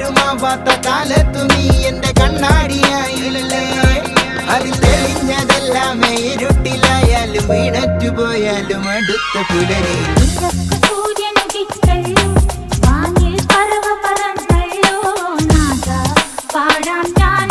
ആരുമാവാത്ത കാലത്തു നീ എന്റെ കണ്ണാടിയായില്ലേ. അതിൽ തെളിഞ്ഞതെല്ലാമേ ഇരുട്ടിലായാലും വീണറ്റു പോയാലും അടുത്ത പുലരി പാടാൻ ഞാൻ